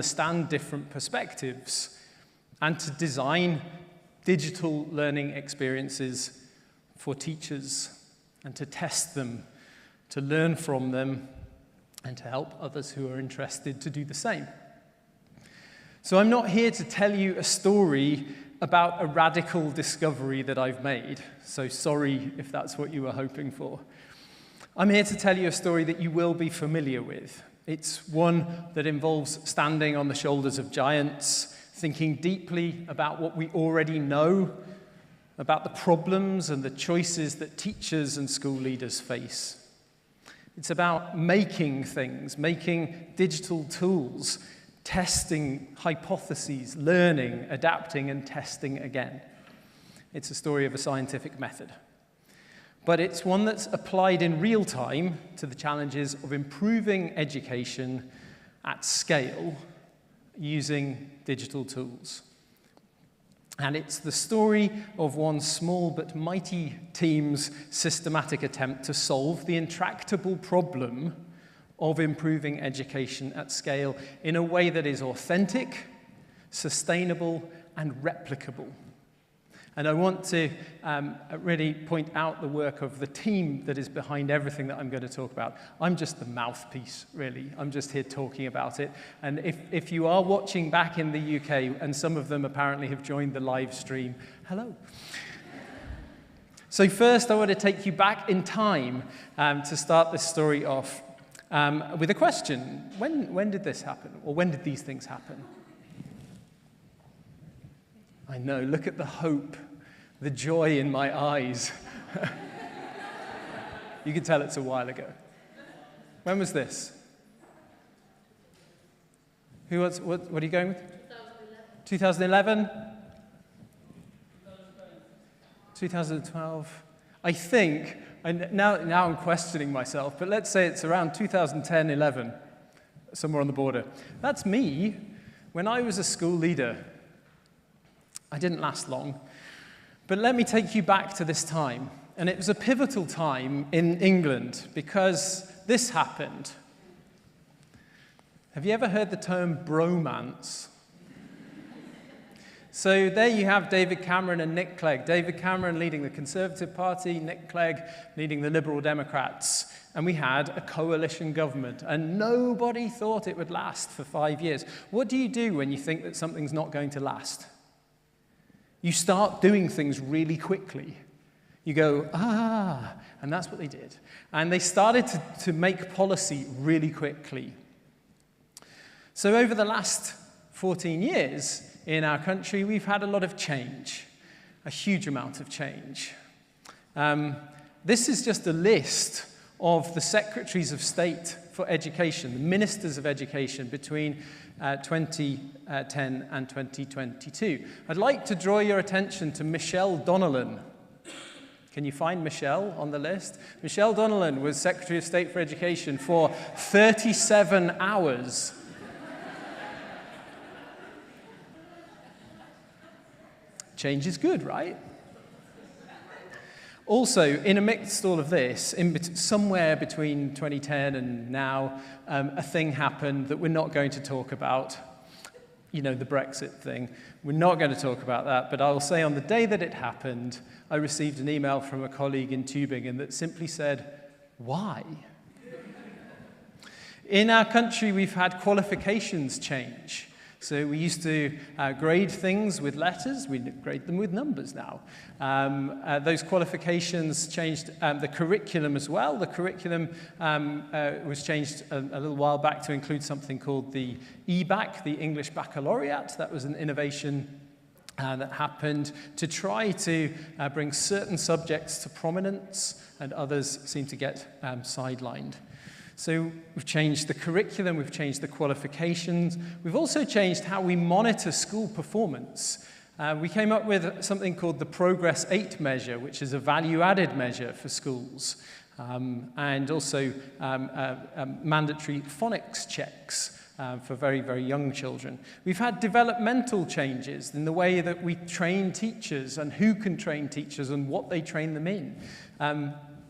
understand different perspectives and to design digital learning experiences for teachers and to test them, to learn from them, and to help others who are interested to do the same. So I'm not here to tell you a story about a radical discovery that I've made, so sorry if that's what you were hoping for. I'm here to tell you a story that you will be familiar with. It's one that involves standing on the shoulders of giants, thinking deeply about what we already know, about the problems and the choices that teachers and school leaders face. It's about making things, making digital tools, testing hypotheses, learning, adapting, and testing again. It's a story of a scientific method. But it's one that's applied in real time to the challenges of improving education at scale using digital tools. And it's the story of one small but mighty team's systematic attempt to solve the intractable problem of improving education at scale in a way that is authentic, sustainable, and replicable. And I want to really point out the work of the team that is behind everything that I'm going to talk about. I'm just the mouthpiece, really. I'm just here talking about it. And if you are watching back in the UK, and some of them apparently have joined the live stream, hello. So first, I want to take you back in time to start this story off with a question. When did this happen? Or when did these things happen? I know, look at the hope, the joy in my eyes. You can tell it's a while ago. When was this? What are you going with? 2011? 2012? I think, now I'm questioning myself, but let's say it's around 2010, 11, somewhere on the border. That's me when I was a school leader. I didn't last long, but let me take you back to this time. And it was a pivotal time in England because this happened. Have you ever heard the term bromance? So there you have David Cameron and Nick Clegg. David Cameron leading the Conservative Party, Nick Clegg leading the Liberal Democrats. And we had a coalition government, and nobody thought it would last for 5 years. What do you do when you think that something's not going to last? You start doing things really quickly. You go, and that's what they did. And they started to make policy really quickly. So over the last 14 years in our country, we've had a lot of change, a huge amount of change. This is just a list of the secretaries of state for education, the ministers of education between 2010 and 2022. I'd like to draw your attention to Michelle Donnellan. Can you find Michelle on the list? Michelle Donnellan was Secretary of State for Education for 37 hours. Change is good, right? Also, in amidst all of this, somewhere between 2010 and now, a thing happened that we're not going to talk about. You know, the Brexit thing. We're not going to talk about that, but I will say on the day that it happened, I received an email from a colleague in Tübingen that simply said, why? In our country, we've had qualifications change. So we used to grade things with letters. We grade them with numbers now. Those qualifications changed the curriculum as well. The curriculum was changed a little while back to include something called the EBAC, the English Baccalaureate. That was an innovation that happened to try to bring certain subjects to prominence, and others seem to get sidelined. So we've changed the curriculum, we've changed the qualifications. We've also changed how we monitor school performance. We came up with something called the Progress 8 measure, which is a value-added measure for schools, and also mandatory phonics checks for very, very young children. We've had developmental changes in the way that we train teachers and who can train teachers and what they train them in.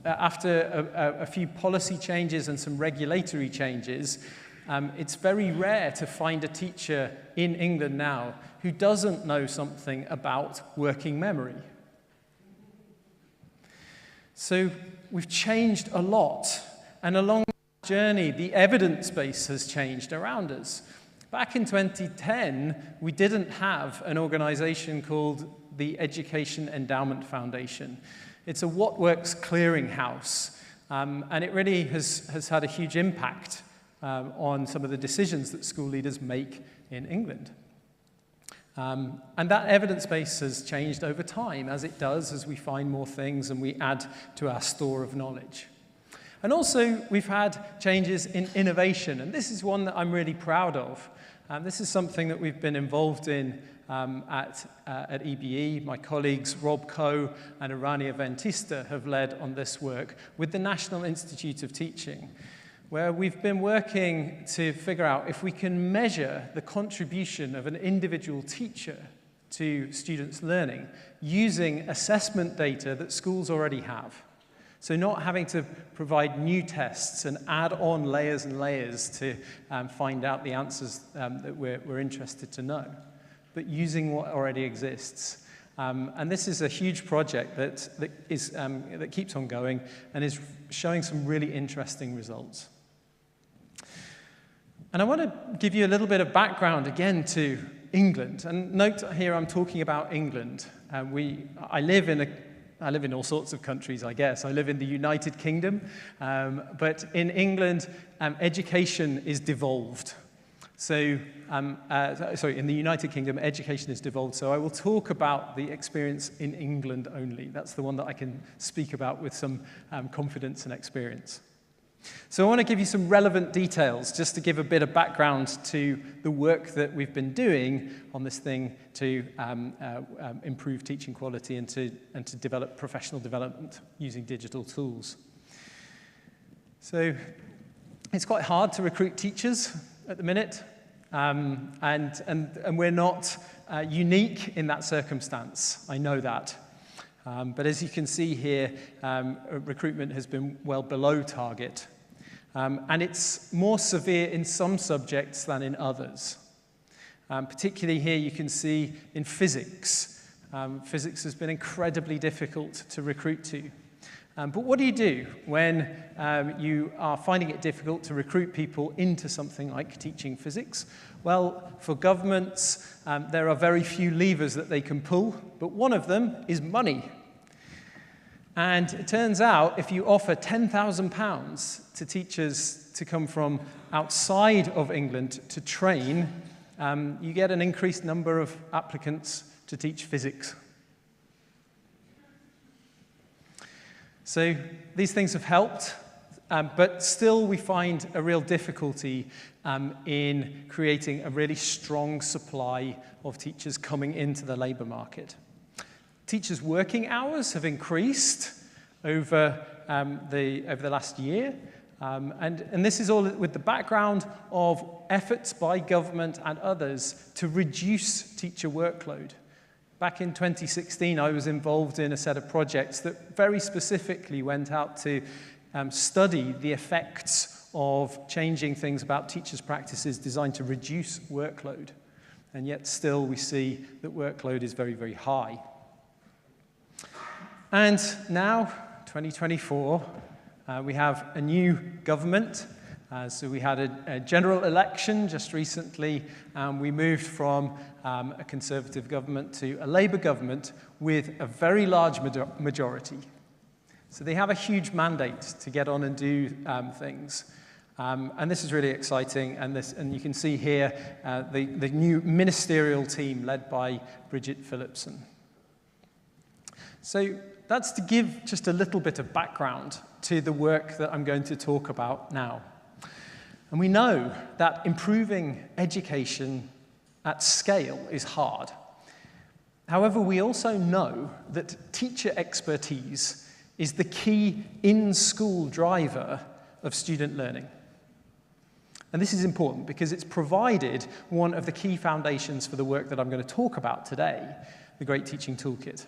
After a few policy changes and some regulatory changes, it's very rare to find a teacher in England now who doesn't know something about working memory. So we've changed a lot, and along that journey, the evidence base has changed around us. Back in 2010, we didn't have an organization called the Education Endowment Foundation. It's a what works clearinghouse, and it really has had a huge impact on some of the decisions that school leaders make in England. And that evidence base has changed over time, as it does as we find more things and we add to our store of knowledge. And also, we've had changes in innovation, and this is one that I'm really proud of. This is something that we've been involved in at EBE. My colleagues Rob Coe and Urania Ventista have led on this work with the National Institute of Teaching, where we've been working to figure out if we can measure the contribution of an individual teacher to students' learning using assessment data that schools already have. So not having to provide new tests and add on layers and layers to find out the answers that we're interested to know, but using what already exists. And this is a huge project that keeps on going and is showing some really interesting results. And I want to give you a little bit of background again to England. And note here I'm talking about England. I live in all sorts of countries, I guess. I live in the United Kingdom, but in England, education is devolved. So, in the United Kingdom, education is devolved. So I will talk about the experience in England only. That's the one that I can speak about with some confidence and experience. So I want to give you some relevant details, just to give a bit of background to the work that we've been doing on this thing to improve teaching quality and to develop professional development using digital tools. So it's quite hard to recruit teachers at the minute, and we're not unique in that circumstance. I know that. But as you can see here, recruitment has been well below target. And it's more severe in some subjects than in others. Particularly here you can see in physics. Physics has been incredibly difficult to recruit to. But what do you do when you are finding it difficult to recruit people into something like teaching physics? Well, for governments, there are very few levers that they can pull, but one of them is money. And it turns out if you offer £10,000 to teachers to come from outside of England to train, you get an increased number of applicants to teach physics. So these things have helped, but still we find a real difficulty in creating a really strong supply of teachers coming into the labour market. Teachers' working hours have increased over the last year, and this is all with the background of efforts by government and others to reduce teacher workload. Back in 2016, I was involved in a set of projects that very specifically went out to study the effects of changing things about teachers' practices designed to reduce workload. And yet still we see that workload is very, very high. And now, 2024, we have a new government. So we had a general election just recently, and we moved from a Conservative government to a Labour government with a very large majority. So they have a huge mandate to get on and do things. And this is really exciting, and you can see here the new ministerial team led by Bridget Phillipson. So that's to give just a little bit of background to the work that I'm going to talk about now. And we know that improving education at scale is hard. However, we also know that teacher expertise is the key in-school driver of student learning. And this is important because it's provided one of the key foundations for the work that I'm going to talk about today, the Great Teaching Toolkit.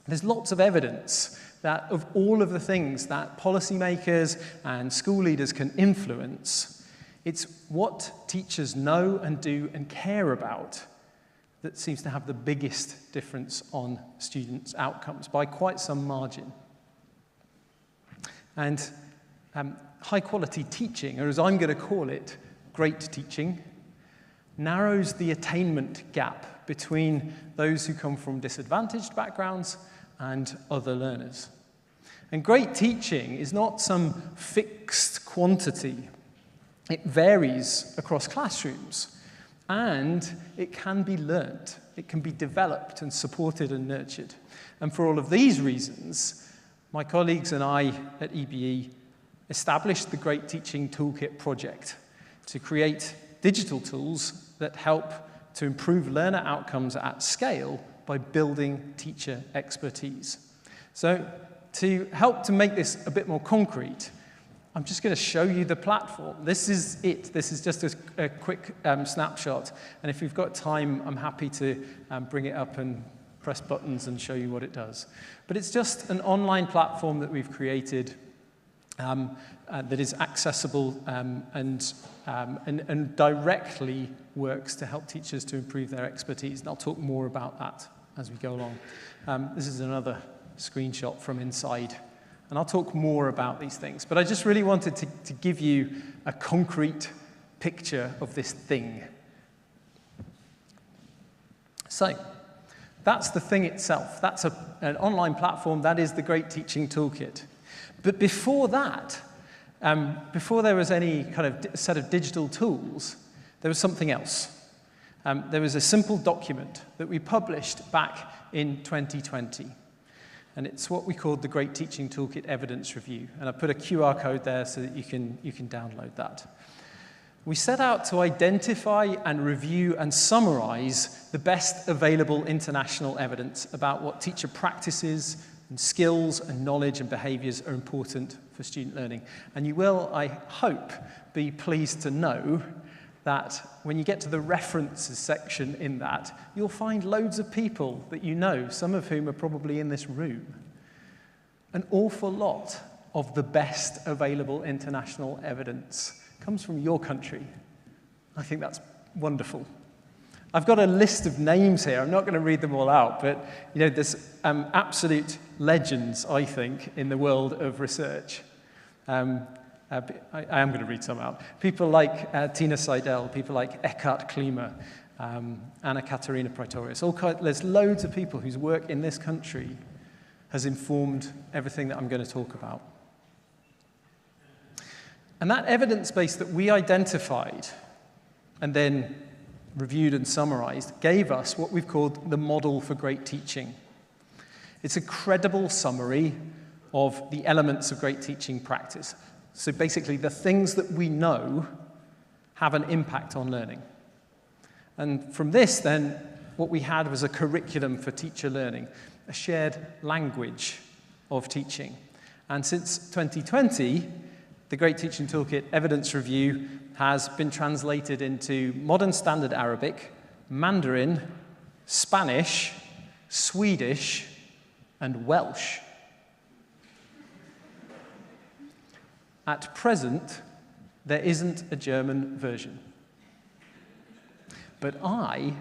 There's lots of evidence that of all of the things that policymakers and school leaders can influence, it's what teachers know and do and care about that seems to have the biggest difference on students' outcomes by quite some margin. And high-quality teaching, or as I'm going to call it, great teaching, narrows the attainment gap between those who come from disadvantaged backgrounds and other learners. And great teaching is not some fixed quantity. It varies across classrooms, and it can be learnt. It can be developed and supported and nurtured. And for all of these reasons, my colleagues and I at EBE established the Great Teaching Toolkit project to create digital tools that help to improve learner outcomes at scale by building teacher expertise. So to help to make this a bit more concrete, I'm just going to show you the platform. This is it. This is just a quick snapshot. And if you've got time, I'm happy to bring it up and press buttons and show you what it does. But it's just an online platform that we've created that is accessible and directly works to help teachers to improve their expertise. And I'll talk more about that as we go along. This is another screenshot from inside. And I'll talk more about these things. But I just really wanted to give you a concrete picture of this thing. So that's the thing itself. That's an online platform. That is the Great Teaching Toolkit. But before that, before there was any kind of set of digital tools, there was something else. There was a simple document that we published back in 2020. And it's what we called the Great Teaching Toolkit Evidence Review. And I put a QR code there so that you can download that. We set out to identify and review and summarize the best available international evidence about what teacher practices and skills and knowledge and behaviors are important for student learning. And you will, I hope, be pleased to know that when you get to the references section in that, you'll find loads of people that you know, some of whom are probably in this room. An awful lot of the best available international evidence comes from your country. I think that's wonderful. I've got a list of names here. I'm not going to read them all out, but you know, there's absolute legends, I think, in the world of research. I am going to read some out. People like Tina Seidel, people like Eckhart Klima, Anna Katerina Praetorius. There's loads of people whose work in this country has informed everything that I'm going to talk about. And that evidence base that we identified and then reviewed and summarized gave us what we've called the model for great teaching. It's a credible summary of the elements of great teaching practice. So basically, the things that we know have an impact on learning. And from this, then, what we had was a curriculum for teacher learning, a shared language of teaching. And since 2020, the Great Teaching Toolkit Evidence Review has been translated into Modern Standard Arabic, Mandarin, Spanish, Swedish, and Welsh. At present, there isn't a German version. But I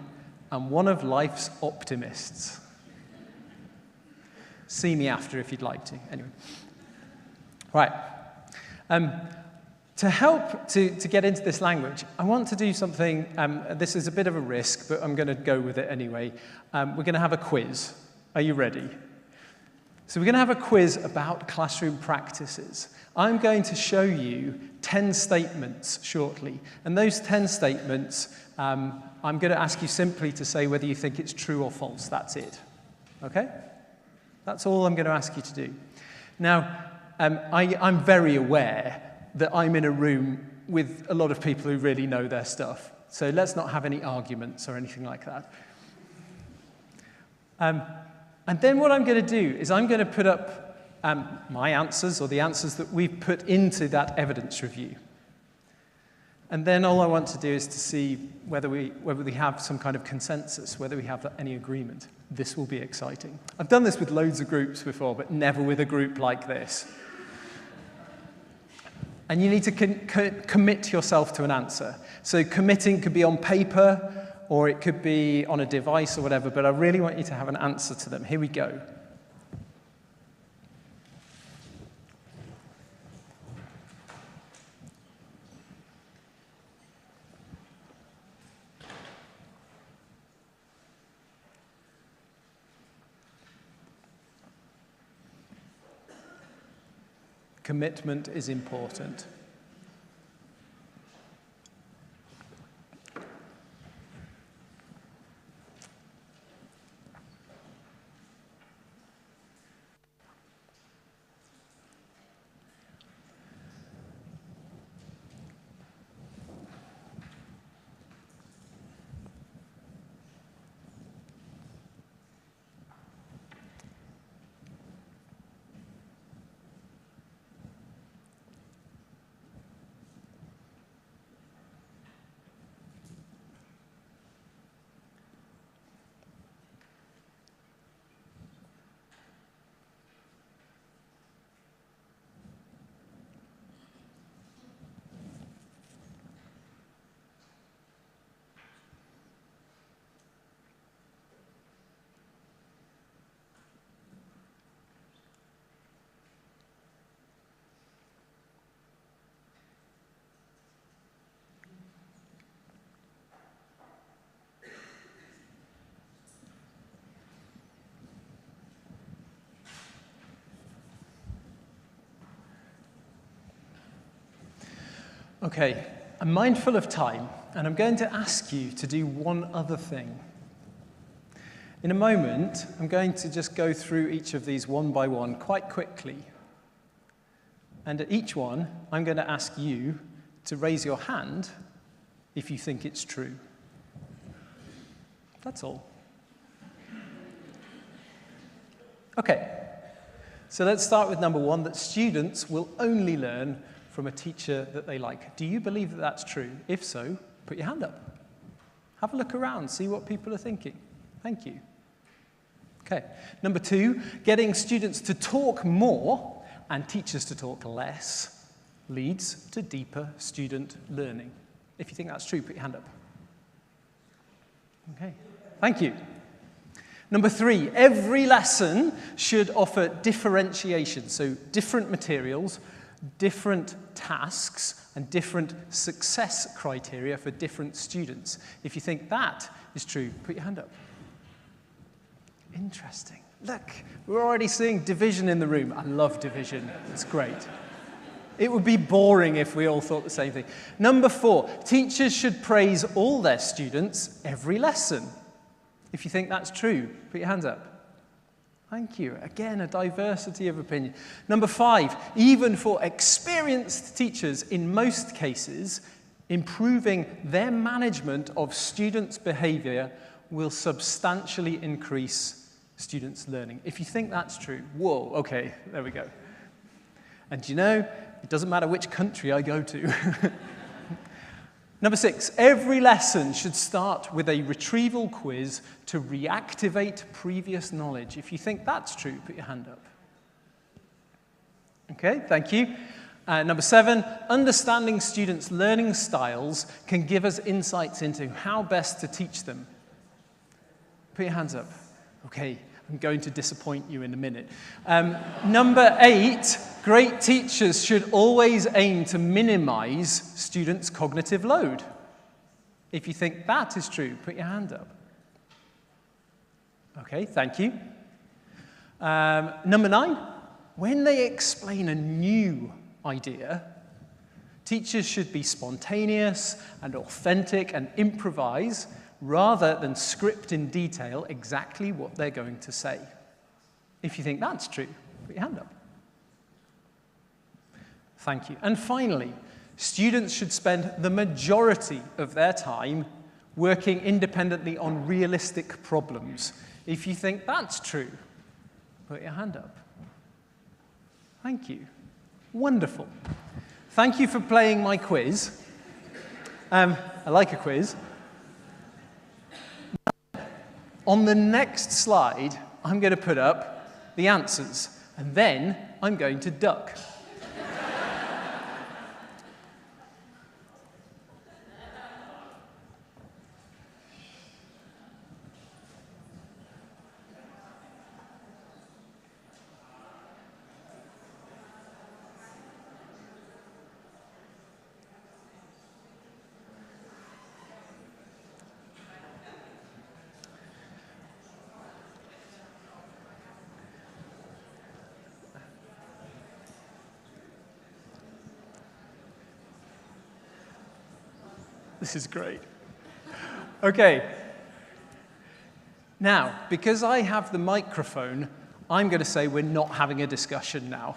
am one of life's optimists. See me after if you'd like to. Anyway. Right. To help to get into this language, I want to do something, this is a bit of a risk, but I'm going to go with it anyway. We're going to have a quiz. Are you ready? So we're going to have a quiz about classroom practices. I'm going to show you 10 statements shortly. And those 10 statements, I'm going to ask you simply to say whether you think it's true or false. That's it. Okay? That's all I'm going to ask you to do. Now, I'm very aware that I'm in a room with a lot of people who really know their stuff. So let's not have any arguments or anything like that. And then what I'm going to do is I'm going to put up my answers, or the answers that we've put into that evidence review. And then all I want to do is to see whether we have some kind of consensus, whether we have any agreement. This will be exciting. I've done this with loads of groups before, but never with a group like this. And you need to commit yourself to an answer. So committing could be on paper, or it could be on a device or whatever, but I really want you to have an answer to them. Here we go. Commitment is important. Okay, I'm mindful of time, and I'm going to ask you to do one other thing. In a moment, I'm going to just go through each of these one by one quite quickly. And at each one, I'm going to ask you to raise your hand if you think it's true. That's all. Okay, so let's start with number one, that students will only learn from a teacher that they like. Do you believe that that's true? If so, put your hand up. Have a look around, see what people are thinking. Thank you. Okay, number two, getting students to talk more and teachers to talk less leads to deeper student learning. If you think that's true, put your hand up. Okay, thank you. Number three, every lesson should offer differentiation, so different materials, different tasks, and different success criteria for different students. If you think that is true, put your hand up. Interesting. Look, we're already seeing division in the room. I love division. It's great. It would be boring if we all thought the same thing. Number four, teachers should praise all their students every lesson. If you think that's true, put your hands up. Thank you. Again, a diversity of opinion. Number five, even for experienced teachers, in most cases, improving their management of students' behavior will substantially increase students' learning. If you think that's true, whoa, okay, there we go. And you know, it doesn't matter which country I go to. Number six, every lesson should start with a retrieval quiz to reactivate previous knowledge. If you think that's true, put your hand up. Okay, thank you. Number seven, understanding students' learning styles can give us insights into how best to teach them. Put your hands up. Okay, I'm going to disappoint you in a minute. Number eight, great teachers should always aim to minimize students' cognitive load. If you think that is true, put your hand up. Okay, thank you. Number nine, when they explain a new idea, teachers should be spontaneous and authentic and improvise rather than script in detail exactly what they're going to say. If you think that's true, put your hand up. Thank you. And finally, students should spend the majority of their time working independently on realistic problems. If you think that's true, put your hand up. Thank you. Wonderful. Thank you for playing my quiz. I like a quiz. On the next slide, I'm going to put up the answers, and then I'm going to duck. This is great. Okay. Now, because I have the microphone, I'm going to say we're not having a discussion now.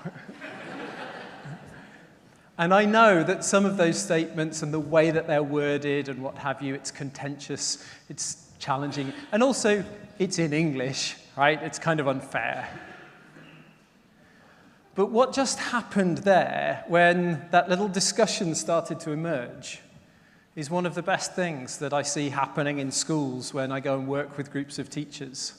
And I know that some of those statements and the way that they're worded and what have you, it's contentious, it's challenging, and also it's in English, right? It's kind of unfair. But what just happened there when that little discussion started to emerge is one of the best things that I see happening in schools when I go and work with groups of teachers.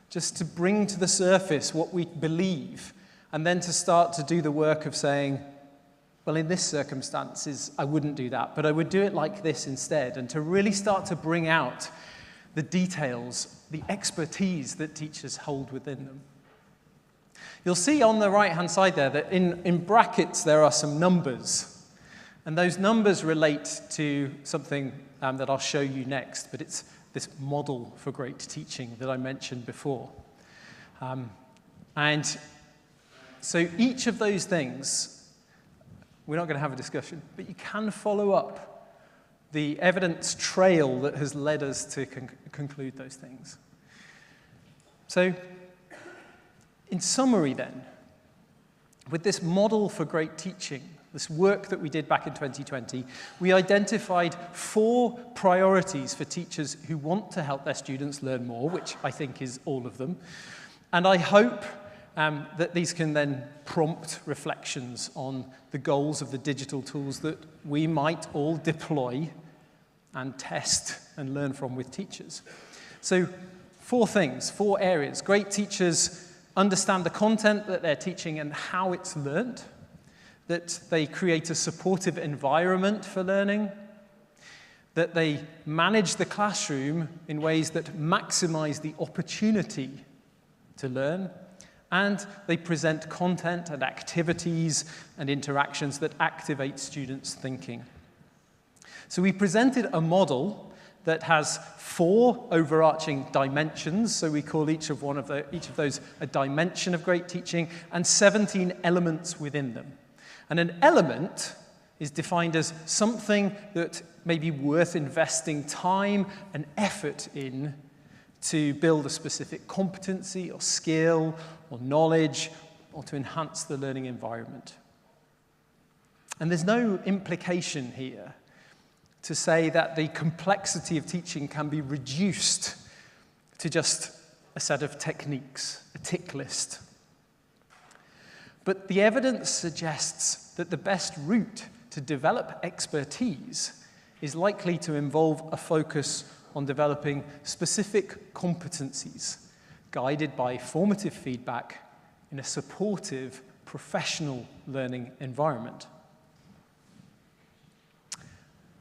Just to bring to the surface what we believe, and then to start to do the work of saying, well, in this circumstances, I wouldn't do that, but I would do it like this instead, and to really start to bring out the details, the expertise that teachers hold within them. You'll see on the right-hand side there that in brackets there are some numbers, and those numbers relate to something that I'll show you next, but it's this model for great teaching that I mentioned before. And so each of those things, we're not going to have a discussion, but you can follow up the evidence trail that has led us to conclude those things. So, in summary then, with this model for great teaching, this work that we did back in 2020, we identified 4 priorities for teachers who want to help their students learn more, which I think is all of them. And I hope that these can then prompt reflections on the goals of the digital tools that we might all deploy and test and learn from with teachers. So 4 things, 4 areas. Great teachers understand the content that they're teaching and how it's learned, that they create a supportive environment for learning, that they manage the classroom in ways that maximize the opportunity to learn, and they present content and activities and interactions that activate students' thinking. So we presented a model that has 4 overarching dimensions, so we call each of those a dimension of great teaching, and 17 elements within them. And an element is defined as something that may be worth investing time and effort in to build a specific competency or skill or knowledge or to enhance the learning environment. And there's no implication here to say that the complexity of teaching can be reduced to just a set of techniques, a tick list. But the evidence suggests that the best route to develop expertise is likely to involve a focus on developing specific competencies guided by formative feedback in a supportive, professional learning environment.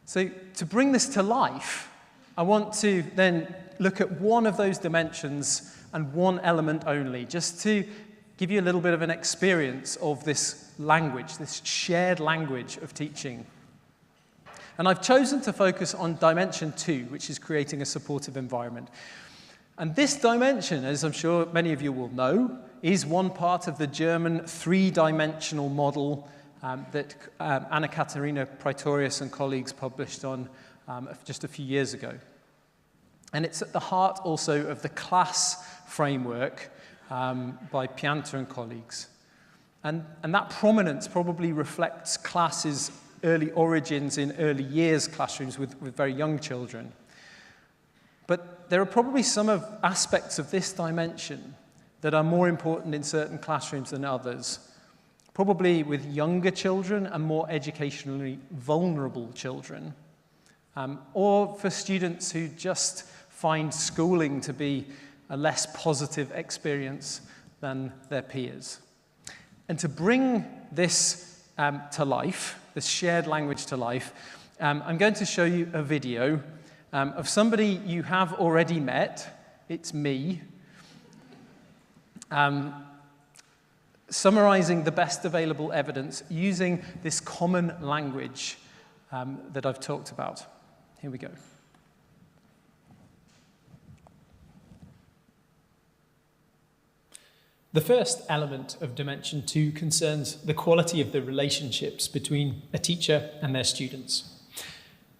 So to bring this to life, I want to then look at one of those dimensions and one element only, just to give you a little bit of an experience of this language, this shared language of teaching. And I've chosen to focus on dimension 2, which is creating a supportive environment. And this dimension, as I'm sure many of you will know, is one part of the German 3-dimensional model that Anna-Katharina Praetorius and colleagues published on just a few years ago. And it's at the heart also of the class framework by Pianta and colleagues. And that prominence probably reflects classes' early origins in early years classrooms with very young children. But there are probably some aspects of this dimension that are more important in certain classrooms than others, probably with younger children and more educationally vulnerable children, or for students who just find schooling to be a less positive experience than their peers. And to bring this to life, this shared language to life, I'm going to show you a video of somebody you have already met. It's me, summarizing the best available evidence using this common language that I've talked about. Here we go. The first element of Dimension 2 concerns the quality of the relationships between a teacher and their students.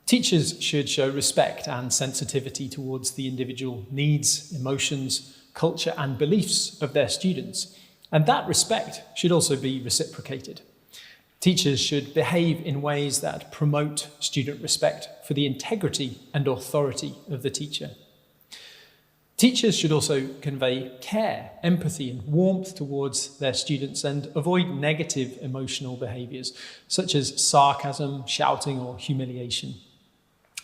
Teachers should show respect and sensitivity towards the individual needs, emotions, culture and beliefs of their students, and that respect should also be reciprocated. Teachers should behave in ways that promote student respect for the integrity and authority of the teacher. Teachers should also convey care, empathy and warmth towards their students and avoid negative emotional behaviours such as sarcasm, shouting or humiliation.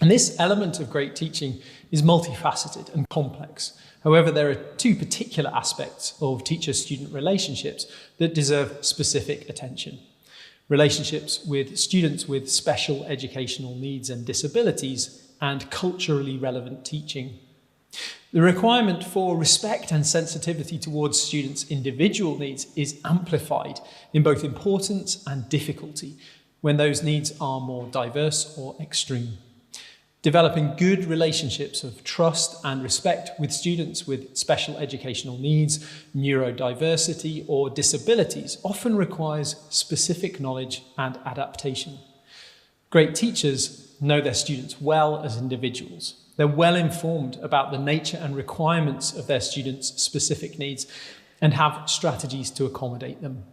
And this element of great teaching is multifaceted and complex. However, there are two particular aspects of teacher-student relationships that deserve specific attention. Relationships with students with special educational needs and disabilities, and culturally relevant teaching. The requirement for respect and sensitivity towards students' individual needs is amplified in both importance and difficulty when those needs are more diverse or extreme. Developing good relationships of trust and respect with students with special educational needs, neurodiversity, or disabilities often requires specific knowledge and adaptation. Great teachers know their students well as individuals. They're well informed about the nature and requirements of their students' specific needs and have strategies to accommodate them.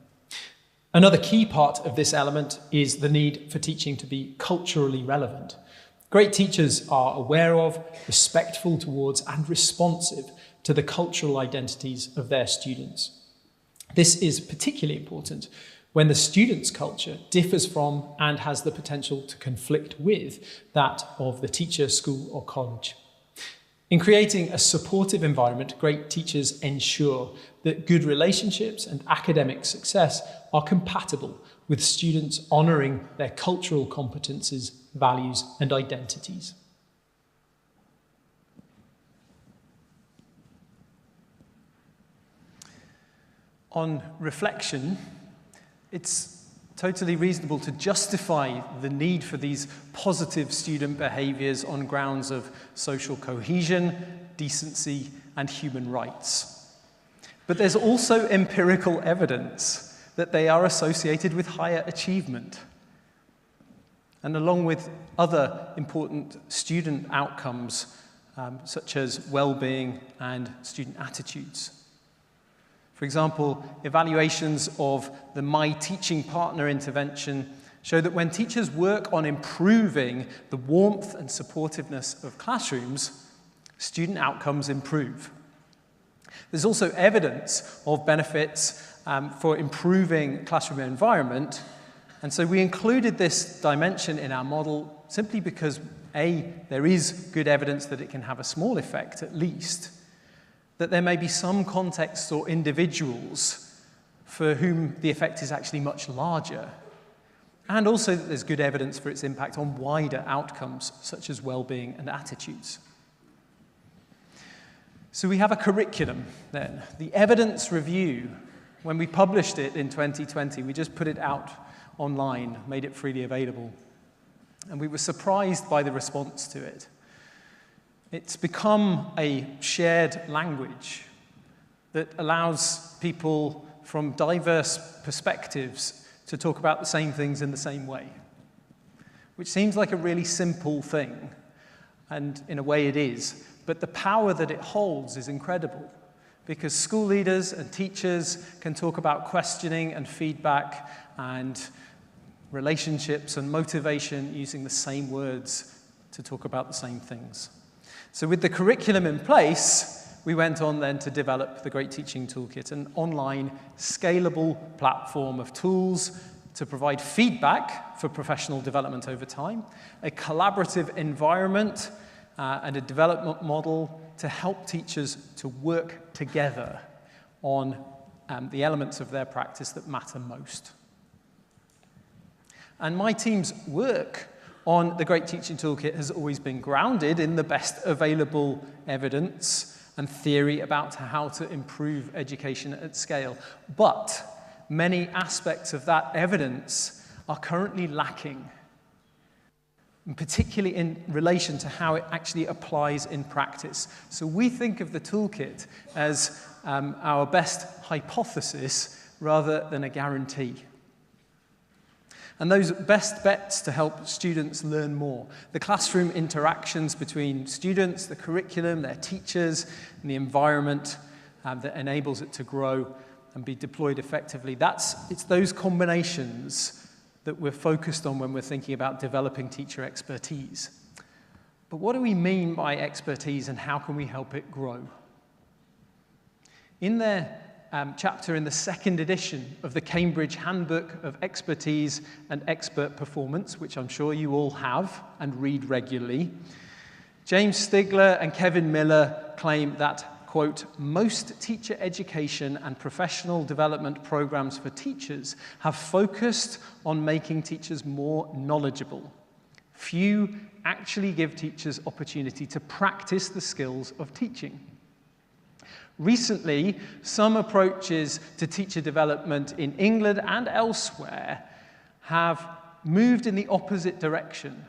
Another key part of this element is the need for teaching to be culturally relevant. Great teachers are aware of, respectful towards, and responsive to the cultural identities of their students. This is particularly important when the student's culture differs from and has the potential to conflict with that of the teacher, school, or college. In creating a supportive environment, great teachers ensure that good relationships and academic success are compatible with students honouring their cultural competences, values, and identities. On reflection, it's totally reasonable to justify the need for these positive student behaviours on grounds of social cohesion, decency, and human rights. But there's also empirical evidence that they are associated with higher achievement. And along with other important student outcomes, such as well-being and student attitudes. For example, evaluations of the My Teaching Partner intervention show that when teachers work on improving the warmth and supportiveness of classrooms, student outcomes improve. There's also evidence of benefits for improving classroom environment, and so we included this dimension in our model simply because A, there is good evidence that it can have a small effect at least, that there may be some contexts or individuals for whom the effect is actually much larger, and also that there's good evidence for its impact on wider outcomes such as well-being and attitudes. So we have a curriculum then. The evidence review, when we published it in 2020, we just put it out online, made it freely available. And we were surprised by the response to it. It's become a shared language that allows people from diverse perspectives to talk about the same things in the same way, which seems like a really simple thing, and in a way it is, but the power that it holds is incredible, because school leaders and teachers can talk about questioning and feedback and relationships and motivation using the same words to talk about the same things. So with the curriculum in place, we went on then to develop the Great Teaching Toolkit, an online, scalable platform of tools to provide feedback for professional development over time, a collaborative environment, and a development model to help teachers to work together on the elements of their practice that matter most. And my team's work on the Great Teaching Toolkit has always been grounded in the best available evidence and theory about how to improve education at scale. But many aspects of that evidence are currently lacking, and particularly in relation to how it actually applies in practice. So we think of the toolkit as our best hypothesis rather than a guarantee. and those best bets to help students learn more. The classroom interactions between students, the curriculum, their teachers, and the environment that enables it to grow and be deployed effectively. It's those combinations that we're focused on when we're thinking about developing teacher expertise. But what do we mean by expertise, and how can we help it grow? In their chapter in the second edition of the Cambridge Handbook of Expertise and Expert Performance, which I'm sure you all have and read regularly, James Stigler and Kevin Miller claim that, quote, most teacher education and professional development programs for teachers have focused on making teachers more knowledgeable. Few actually give teachers opportunity to practice the skills of teaching. Recently, some approaches to teacher development in England and elsewhere have moved in the opposite direction,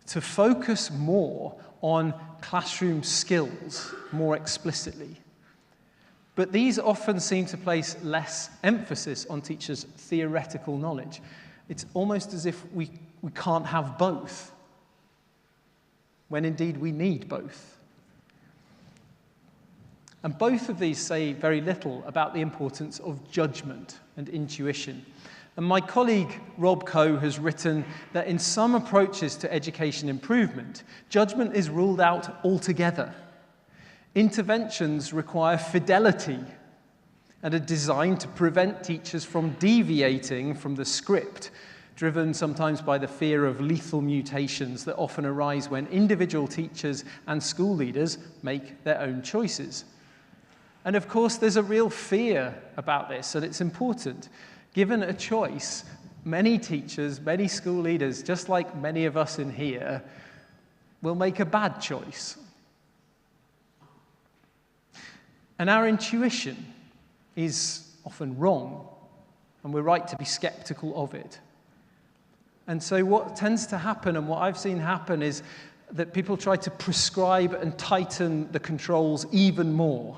to focus more on classroom skills more explicitly. But these often seem to place less emphasis on teachers' theoretical knowledge. It's almost as if we can't have both, when indeed we need both. And both of these say very little about the importance of judgment and intuition. And my colleague Rob Coe has written that in some approaches to education improvement, judgment is ruled out altogether. Interventions require fidelity and are designed to prevent teachers from deviating from the script, driven sometimes by the fear of lethal mutations that often arise when individual teachers and school leaders make their own choices. And of course, there's a real fear about this, and it's important. Given a choice, many teachers, many school leaders, just like many of us in here, will make a bad choice. And our intuition is often wrong, and we're right to be skeptical of it. And so what tends to happen, and what I've seen happen, is that people try to prescribe and tighten the controls even more,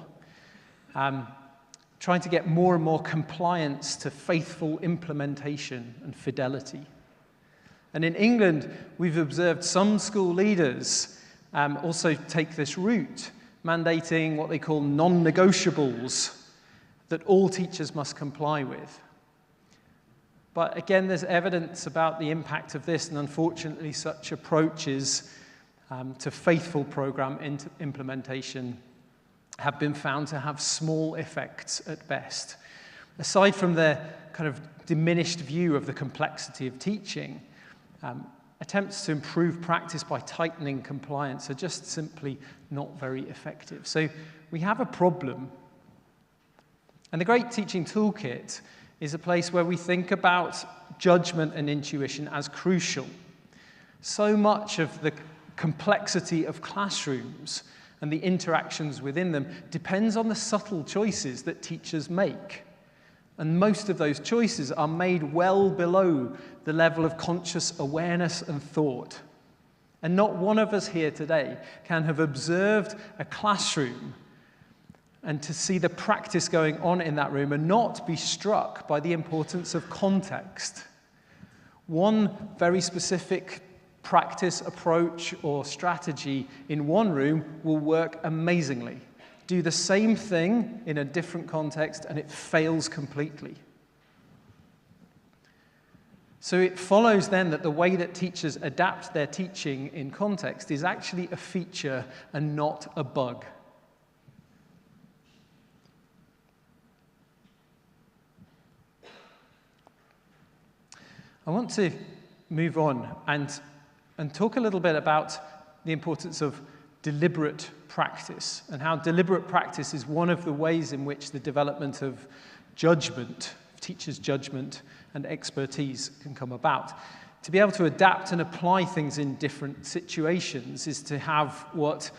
trying to get more and more compliance to faithful implementation and fidelity. And in England, we've observed some school leaders also take this route, mandating what they call non-negotiables that all teachers must comply with. But again, there's evidence about the impact of this, and unfortunately, such approaches to faithful program implementation have been found to have small effects at best. Aside from their kind of diminished view of the complexity of teaching, attempts to improve practice by tightening compliance are just simply not very effective. So we have a problem. And the Great Teaching Toolkit is a place where we think about judgment and intuition as crucial. So much of the complexity of classrooms and the interactions within them depends on the subtle choices that teachers make. And most of those choices are made well below the level of conscious awareness and thought. And not one of us here today can have observed a classroom and to see the practice going on in that room and not be struck by the importance of context. One very specific practice, approach, or strategy in one room will work amazingly. Do the same thing in a different context and it fails completely. So it follows then that the way that teachers adapt their teaching in context is actually a feature and not a bug. I want to move on and talk a little bit about the importance of deliberate practice and how deliberate practice is one of the ways in which the development of judgment, teachers' judgment and expertise can come about. To be able to adapt and apply things in different situations is to have what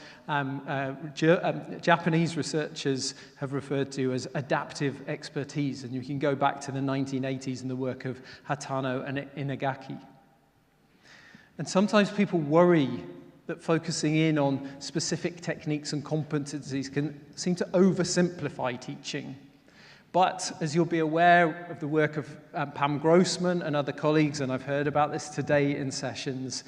Japanese researchers have referred to as adaptive expertise. And you can go back to the 1980s and the work of Hatano and Inagaki. And sometimes people worry that focusing in on specific techniques and competencies can seem to oversimplify teaching. But as you'll be aware of the work of Pam Grossman and other colleagues, and I've heard about this today in sessions,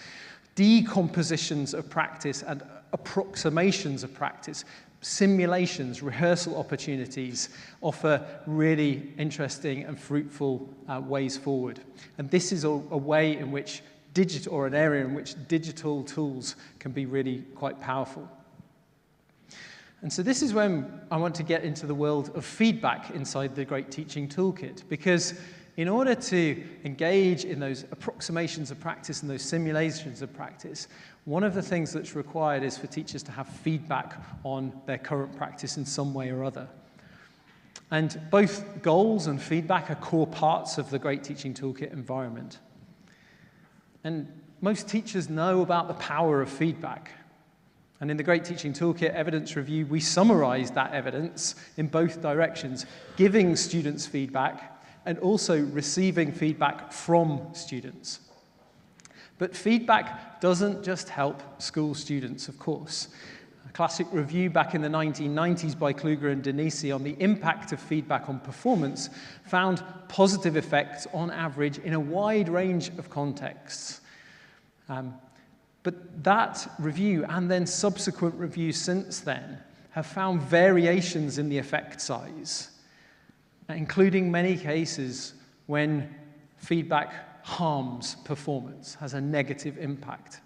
decompositions of practice and approximations of practice, simulations, rehearsal opportunities offer really interesting and fruitful ways forward. And this is a way in which an area in which digital tools can be really quite powerful. And so this is when I want to get into the world of feedback inside the Great Teaching Toolkit, because in order to engage in those approximations of practice and those simulations of practice, one of the things that's required is for teachers to have feedback on their current practice in some way or other. And both goals and feedback are core parts of the Great Teaching Toolkit environment. And most teachers know about the power of feedback. And in the Great Teaching Toolkit Evidence Review, we summarize that evidence in both directions, giving students feedback and also receiving feedback from students. But feedback doesn't just help school students, of course. A classic review back in the 1990s by Kluger and Denisi on the impact of feedback on performance found positive effects on average in a wide range of contexts. But that review and then subsequent reviews since then have found variations in the effect size, including many cases when feedback harms performance, has a negative impact.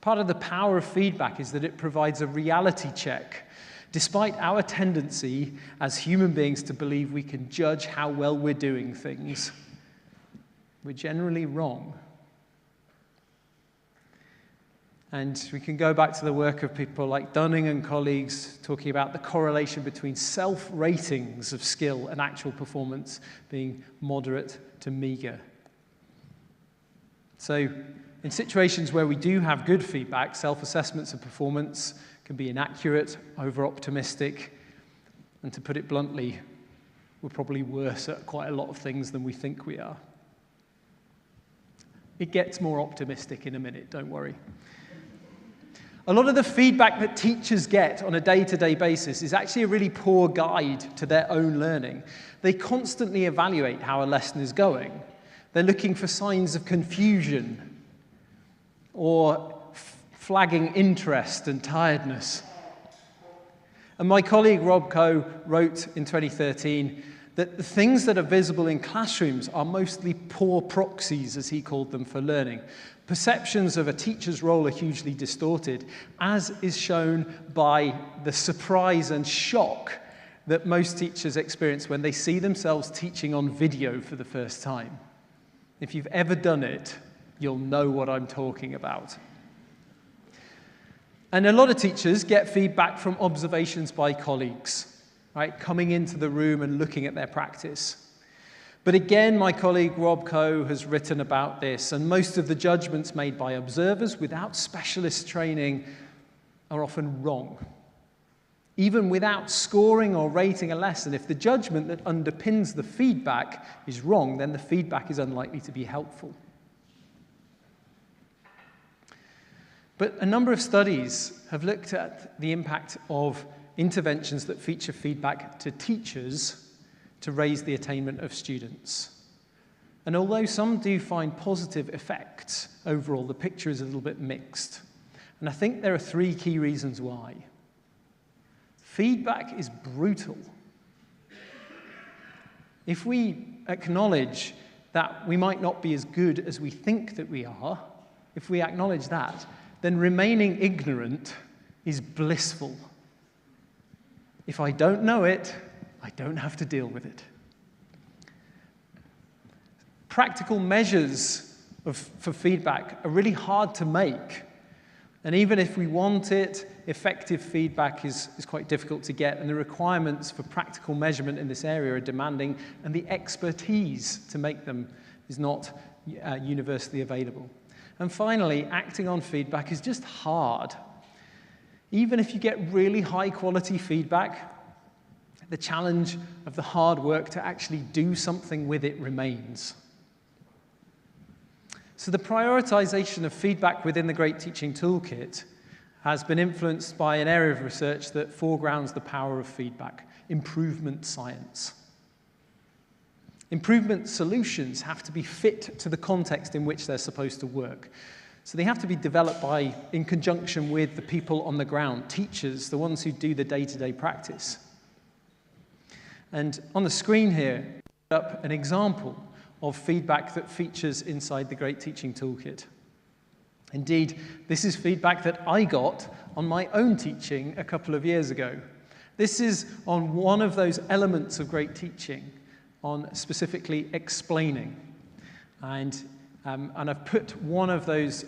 Part of the power of feedback is that it provides a reality check. Despite our tendency as human beings to believe we can judge how well we're doing things, we're generally wrong. And we can go back to the work of people like Dunning and colleagues talking about the correlation between self-ratings of skill and actual performance being moderate to meager. So in situations where we do have good feedback, self-assessments of performance can be inaccurate, over-optimistic, and to put it bluntly, we're probably worse at quite a lot of things than we think we are. It gets more optimistic in a minute, don't worry. A lot of the feedback that teachers get on a day-to-day basis is actually a really poor guide to their own learning. They constantly evaluate how a lesson is going. They're looking for signs of confusion or flagging interest and tiredness. And my colleague Rob Coe wrote in 2013 that the things that are visible in classrooms are mostly poor proxies, as he called them, for learning. Perceptions of a teacher's role are hugely distorted, as is shown by the surprise and shock that most teachers experience when they see themselves teaching on video for the first time. If you've ever done it, you'll know what I'm talking about. And a lot of teachers get feedback from observations by colleagues, right, coming into the room and looking at their practice. But again, my colleague Rob Coe has written about this, and most of the judgments made by observers without specialist training are often wrong. Even without scoring or rating a lesson, if the judgment that underpins the feedback is wrong, then the feedback is unlikely to be helpful. But a number of studies have looked at the impact of interventions that feature feedback to teachers to raise the attainment of students. And although some do find positive effects, overall the picture is a little bit mixed. And I think there are three key reasons why. Feedback is brutal. If we acknowledge that we might not be as good as we think that we are, if we acknowledge that, then remaining ignorant is blissful. If I don't know it, I don't have to deal with it. Practical measures for feedback are really hard to make. And even if we want it, effective feedback is quite difficult to get. And the requirements for practical measurement in this area are demanding, and the expertise to make them is not universally available. And finally, acting on feedback is just hard. Even if you get really high-quality feedback, the challenge of the hard work to actually do something with it remains. So the prioritization of feedback within the Great Teaching Toolkit has been influenced by an area of research that foregrounds the power of feedback, improvement science. Improvement solutions have to be fit to the context in which they're supposed to work. So they have to be developed in conjunction with the people on the ground, teachers, the ones who do the day-to-day practice. And on the screen here, I put up an example of feedback that features inside the Great Teaching Toolkit. Indeed, this is feedback that I got on my own teaching a couple of years ago. This is on one of those elements of great teaching, on specifically explaining. And I've put one of those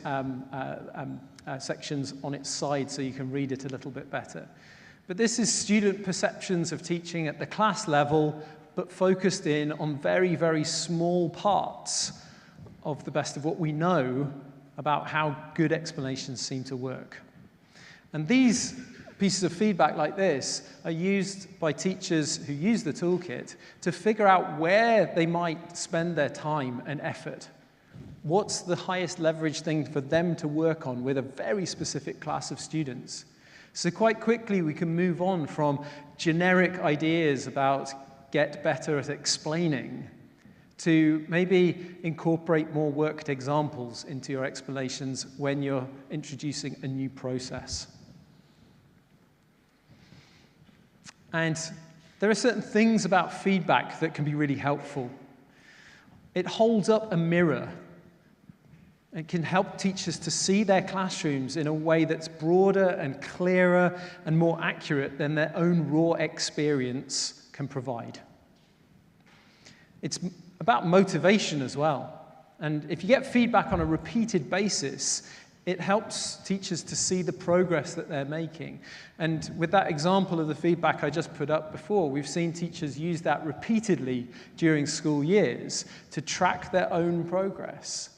sections on its side so you can read it a little bit better. But this is student perceptions of teaching at the class level, but focused in on very, very small parts of the best of what we know about how good explanations seem to work. And these pieces of feedback like this are used by teachers who use the toolkit to figure out where they might spend their time and effort. What's the highest leverage thing for them to work on with a very specific class of students? So quite quickly we can move on from generic ideas about get better at explaining to maybe incorporate more worked examples into your explanations when you're introducing a new process. And there are certain things about feedback that can be really helpful. It holds up a mirror. It can help teachers to see their classrooms in a way that's broader and clearer and more accurate than their own raw experience can provide. It's about motivation as well. And if you get feedback on a repeated basis, it helps teachers to see the progress that they're making. And with that example of the feedback I just put up before, we've seen teachers use that repeatedly during school years to track their own progress.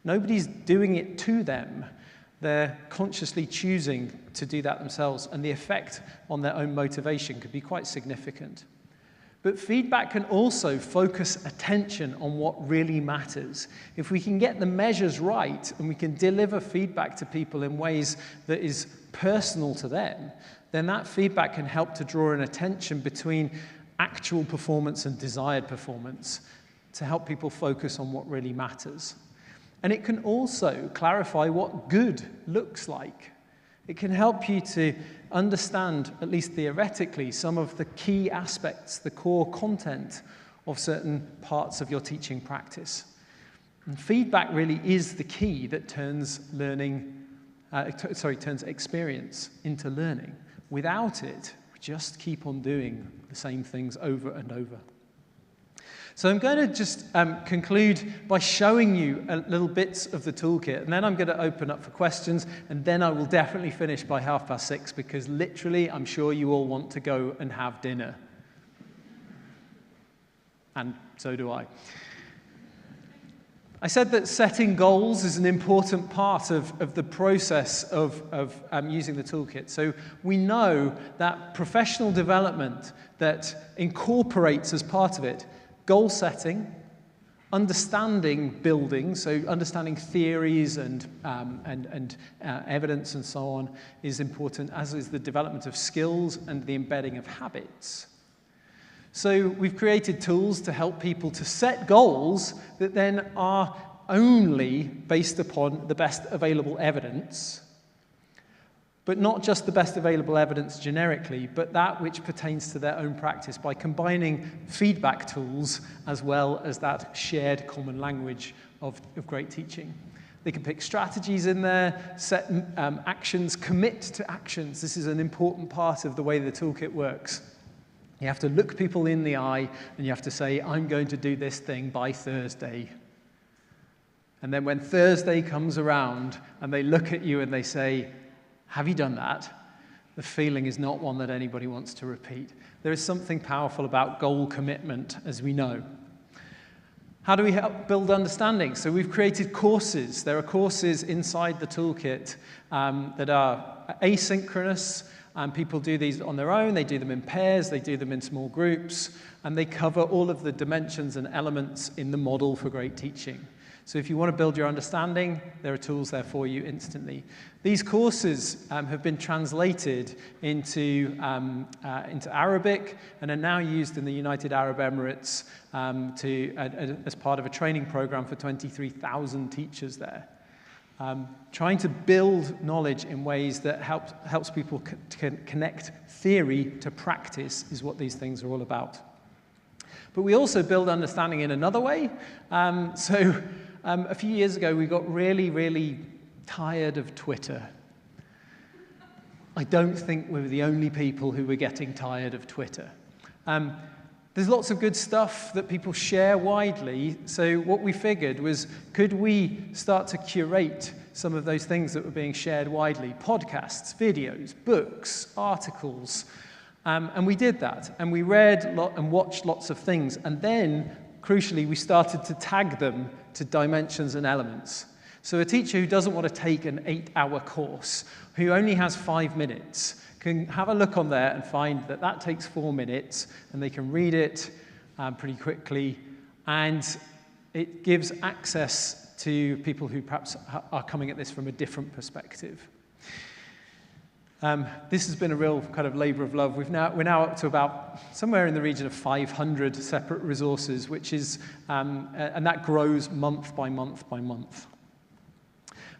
Nobody's doing it to them. They're consciously choosing to do that themselves, and the effect on their own motivation could be quite significant. But feedback can also focus attention on what really matters. If we can get the measures right and we can deliver feedback to people in ways that is personal to them, then that feedback can help to draw an attention between actual performance and desired performance to help people focus on what really matters. And it can also clarify what good looks like. It can help you to understand, at least theoretically, some of the key aspects, the core content of certain parts of your teaching practice. And feedback really is the key that turns turns experience into learning. Without it, we just keep on doing the same things over and over. So I'm going to just conclude by showing you little bits of the toolkit, and then I'm going to open up for questions, and then I will definitely finish by 6:30, because literally I'm sure you all want to go and have dinner. And so do I. I said that setting goals is an important part of the process of using the toolkit. So we know that professional development that incorporates as part of it goal setting, understanding building, so understanding theories and evidence and so on is important, as is the development of skills and the embedding of habits. So we've created tools to help people to set goals that then are only based upon the best available evidence, but not just the best available evidence generically, but that which pertains to their own practice by combining feedback tools as well as that shared common language of great teaching. They can pick strategies in there, set actions, commit to actions. This is an important part of the way the toolkit works. You have to look people in the eye and you have to say, I'm going to do this thing by Thursday. And then when Thursday comes around and they look at you and they say, have you done that? The feeling is not one that anybody wants to repeat. There is something powerful about goal commitment, as we know. How do we help build understanding? So we've created courses. There are courses inside the toolkit that are asynchronous, and people do these on their own. They do them in pairs, they do them in small groups, and they cover all of the dimensions and elements in the model for great teaching. So if you want to build your understanding, there are tools there for you instantly. These courses have been translated into Arabic and are now used in the United Arab Emirates as part of a training program for 23,000 teachers there. Trying to build knowledge in ways that helps people connect theory to practice is what these things are all about. But we also build understanding in another way. A few years ago, we got really, really tired of Twitter. I don't think we were the only people who were getting tired of Twitter. There's lots of good stuff that people share widely, so what we figured was, could we start to curate some of those things that were being shared widely? Podcasts, videos, books, articles. And we did that, and we read and watched lots of things, and then, crucially, we started to tag them to dimensions and elements. So a teacher who doesn't want to take an 8-hour course, who only has 5 minutes, can have a look on there and find that that takes 4 minutes, and they can read it pretty quickly, and it gives access to people who perhaps are coming at this from a different perspective. This has been a real kind of labor of love. We're now up to about somewhere in the region of 500 separate resources, which is, and that grows month by month by month.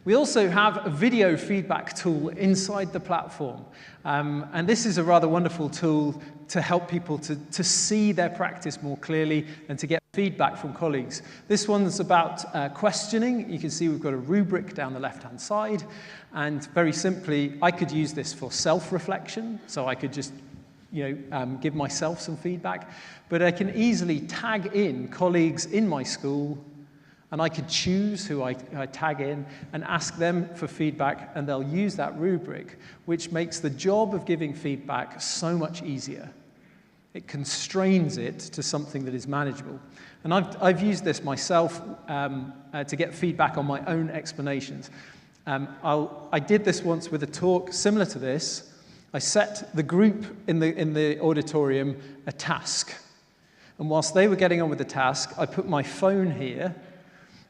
We also have a video feedback tool inside the platform. And this is a rather wonderful tool to help people to see their practice more clearly and to get feedback from colleagues. This one's about questioning. You can see we've got a rubric down the left-hand side. And very simply, I could use this for self-reflection. So I could just give myself some feedback. But I can easily tag in colleagues in my school, and I could choose who I tag in and ask them for feedback, and they'll use that rubric, which makes the job of giving feedback so much easier. It constrains it to something that is manageable. And I've used this myself to get feedback on my own explanations. I did this once with a talk similar to this. I set the group in the auditorium a task. And whilst they were getting on with the task, I put my phone here,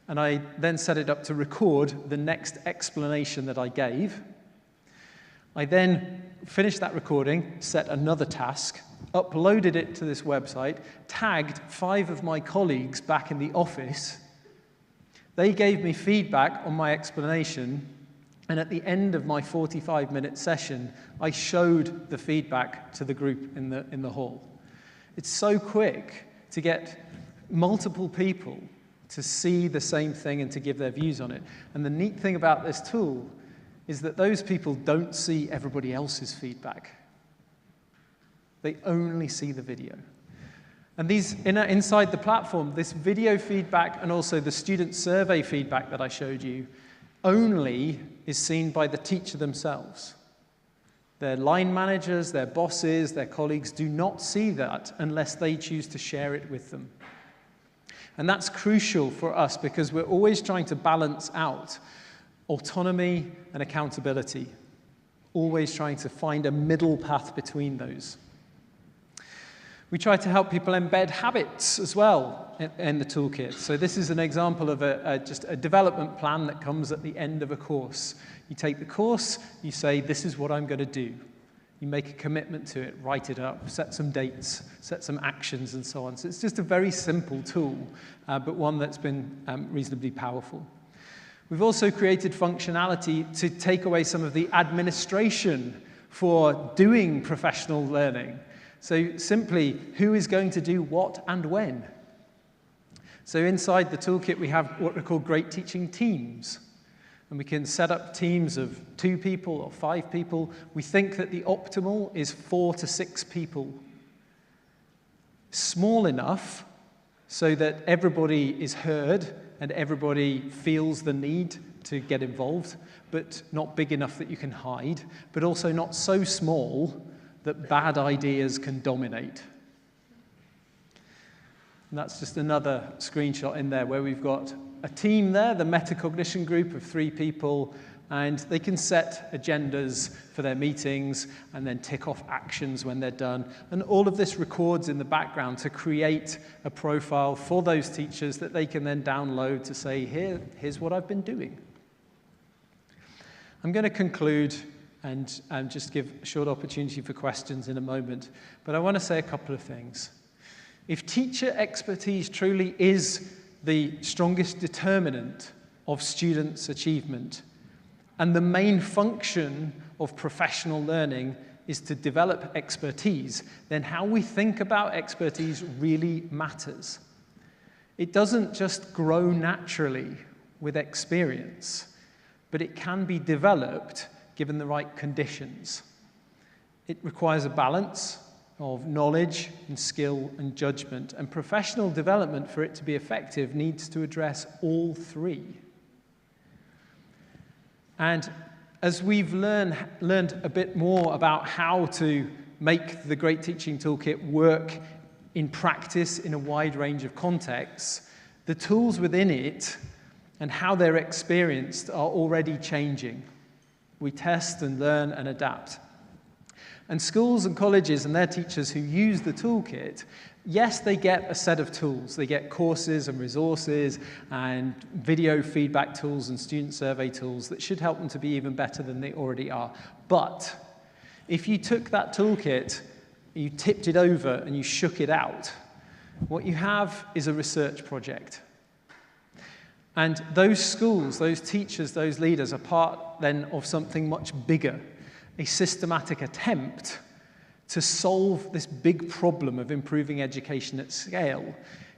and I then set it up to record the next explanation that I gave. I then finished that recording, set another task, uploaded it to this website, tagged 5 of my colleagues back in the office. They gave me feedback on my explanation, and at the end of my 45-minute session, I showed the feedback to the group in the hall. It's so quick to get multiple people to see the same thing and to give their views on it. And the neat thing about this tool is that those people don't see everybody else's feedback. They only see the video. And these inside the platform, this video feedback and also the student survey feedback that I showed you only is seen by the teacher themselves. Their line managers, their bosses, their colleagues do not see that unless they choose to share it with them. And that's crucial for us because we're always trying to balance out autonomy and accountability, always trying to find a middle path between those. We try to help people embed habits as well in the toolkit. So this is an example of just a development plan that comes at the end of a course. You take the course, you say, this is what I'm going to do. You make a commitment to it, write it up, set some dates, set some actions, and so on. So it's just a very simple tool, but one that's been reasonably powerful. We've also created functionality to take away some of the administration for doing professional learning. So simply, who is going to do what and when? So inside the toolkit, we have what are called great teaching teams. And we can set up teams of 2 people or 5 people. We think that the optimal is 4 to 6 people. Small enough so that everybody is heard and everybody feels the need to get involved, but not big enough that you can hide, but also not so small that bad ideas can dominate. And that's just another screenshot in there where we've got a team there, the metacognition group of 3 people, And they can set agendas for their meetings and then tick off actions when they're done. And all of this records in the background to create a profile for those teachers that they can then download to say, here's what I've been doing. I'm going to conclude and just give a short opportunity for questions in a moment. But I want to say a couple of things. If teacher expertise truly is the strongest determinant of students' achievement, and the main function of professional learning is to develop expertise, then how we think about expertise really matters. It doesn't just grow naturally with experience, but it can be developed given the right conditions. It requires a balance of knowledge and skill and judgment, and professional development, for it to be effective, needs to address all three. And as we've learned a bit more about how to make the Great Teaching Toolkit work in practice in a wide range of contexts, the tools within it and how they're experienced are already changing. We test and learn and adapt. And schools and colleges and their teachers who use the toolkit, yes, they get a set of tools. They get courses and resources and video feedback tools and student survey tools that should help them to be even better than they already are. But if you took that toolkit, you tipped it over and you shook it out, what you have is a research project. And those schools, those teachers, those leaders are part then of something much bigger, a systematic attempt to solve this big problem of improving education at scale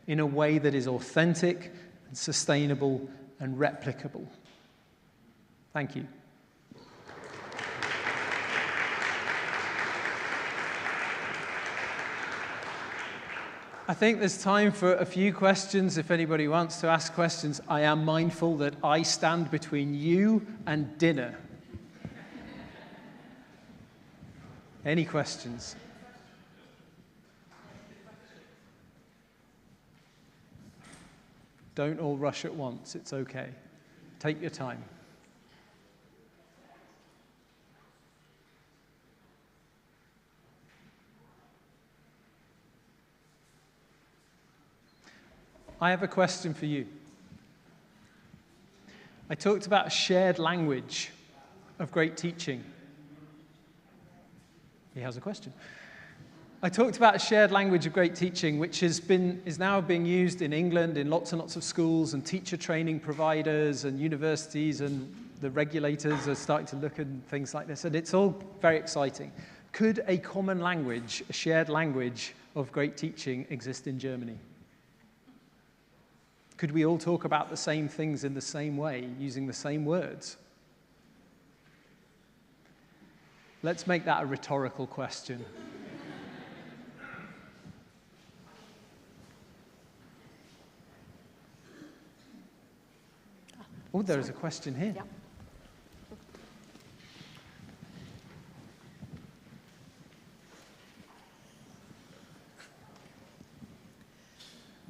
in a way that is authentic and sustainable and replicable. Thank you. I think there's time for a few questions if anybody wants to ask questions. I am mindful that I stand between you and dinner. Any questions? Don't all rush at once, it's okay. Take your time. I have a question for you. I talked about a shared language of great teaching. He has a question. I talked about a shared language of great teaching, which is now being used in England in lots and lots of schools, and teacher training providers and universities and the regulators are starting to look at things like this, and it's all very exciting. Could a common language, a shared language of great teaching exist in Germany? Could we all talk about the same things in the same way, using the same words? Let's make that a rhetorical question. Oh, there is a question here. Yeah.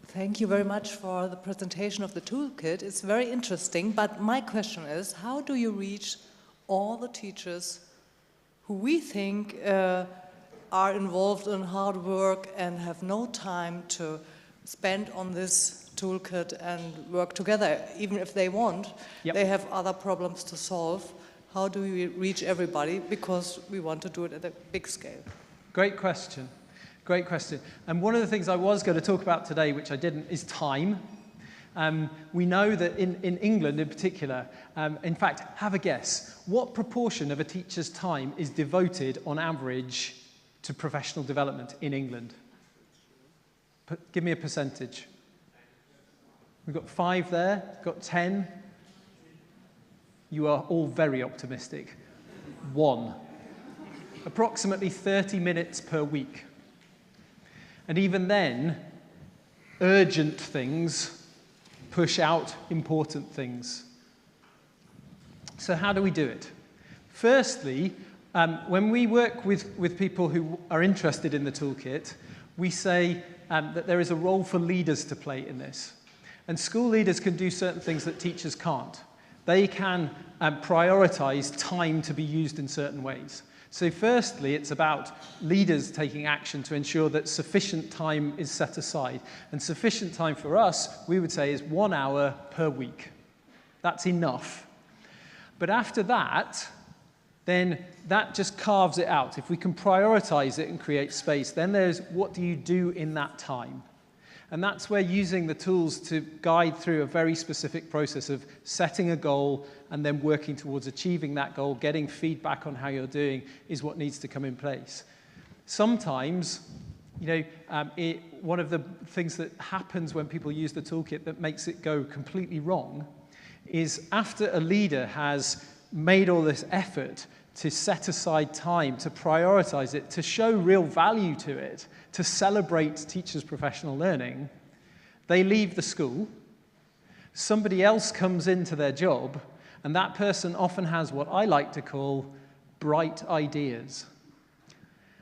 Thank you very much for the presentation of the toolkit. It's very interesting, but my question is, how do you reach all the teachers who we think are involved in hard work and have no time to spend on this toolkit and work together, even if they want? Yep. They have other problems to solve. How do we reach everybody? Because we want to do it at a big scale. Great question. Great question. And one of the things I was going to talk about today, which I didn't, is time. We know that in England in particular, in fact, have a guess. What proportion of a teacher's time is devoted on average to professional development in England? Give me a percentage. We've got 5 there, got 10. You are all very optimistic. 1. Approximately 30 minutes per week. And even then, urgent things push out important things. So how do we do it? Firstly, when we work with people who are interested in the toolkit, we say that there is a role for leaders to play in this. And school leaders can do certain things that teachers can't. they can prioritize time to be used in certain ways. So firstly, it's about leaders taking action to ensure that sufficient time is set aside. And sufficient time for us, we would say, is 1 hour per week. That's enough. But after that, then that just carves it out. If we can prioritize it and create space, then there's what do you do in that time? And that's where using the tools to guide through a very specific process of setting a goal and then working towards achieving that goal, getting feedback on how you're doing is what needs to come in place. Sometimes, one of the things that happens when people use the toolkit that makes it go completely wrong is after a leader has made all this effort to set aside time, to prioritize it, to show real value to it, to celebrate teachers' professional learning, they leave the school, somebody else comes into their job, and that person often has what I like to call bright ideas.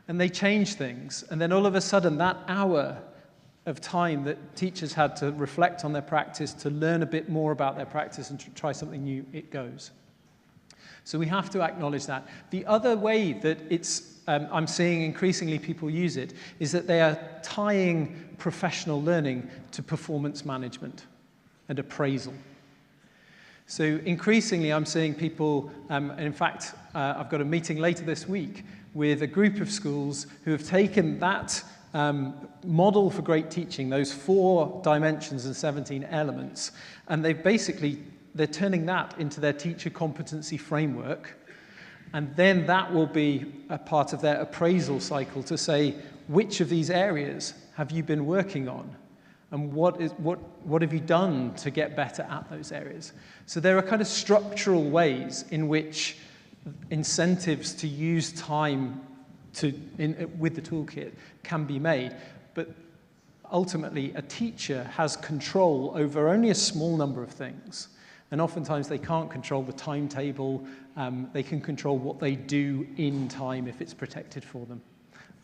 And they change things, and then all of a sudden that hour of time that teachers had to reflect on their practice, to learn a bit more about their practice and to try something new, it goes. So we have to acknowledge that. The other way that I'm seeing increasingly people use it is that they are tying professional learning to performance management and appraisal. So increasingly I'm seeing people, in fact, I've got a meeting later this week with a group of schools who have taken that model for great teaching, those 4 dimensions and 17 elements, and they're turning that into their teacher competency framework, and then that will be a part of their appraisal cycle to say, which of these areas have you been working on, and what have you done to get better at those areas? So there are kind of structural ways in which incentives to use time with the toolkit can be made, but ultimately a teacher has control over only a small number of things. And oftentimes they can't control the timetable, they can control what they do in time if it's protected for them.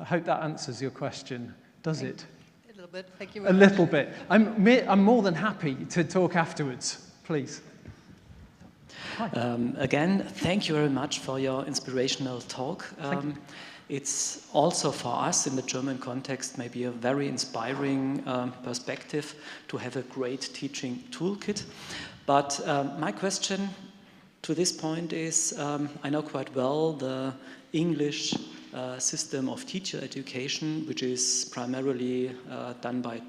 I hope that answers your question. Does it? A little bit, thank you very much. A little bit. I'm more than happy to talk afterwards, please. Again, thank you very much for your inspirational talk. It's also for us in the German context maybe a very inspiring perspective to have a great teaching toolkit. But my question to this point is, I know quite well the English system of teacher education, which is primarily done by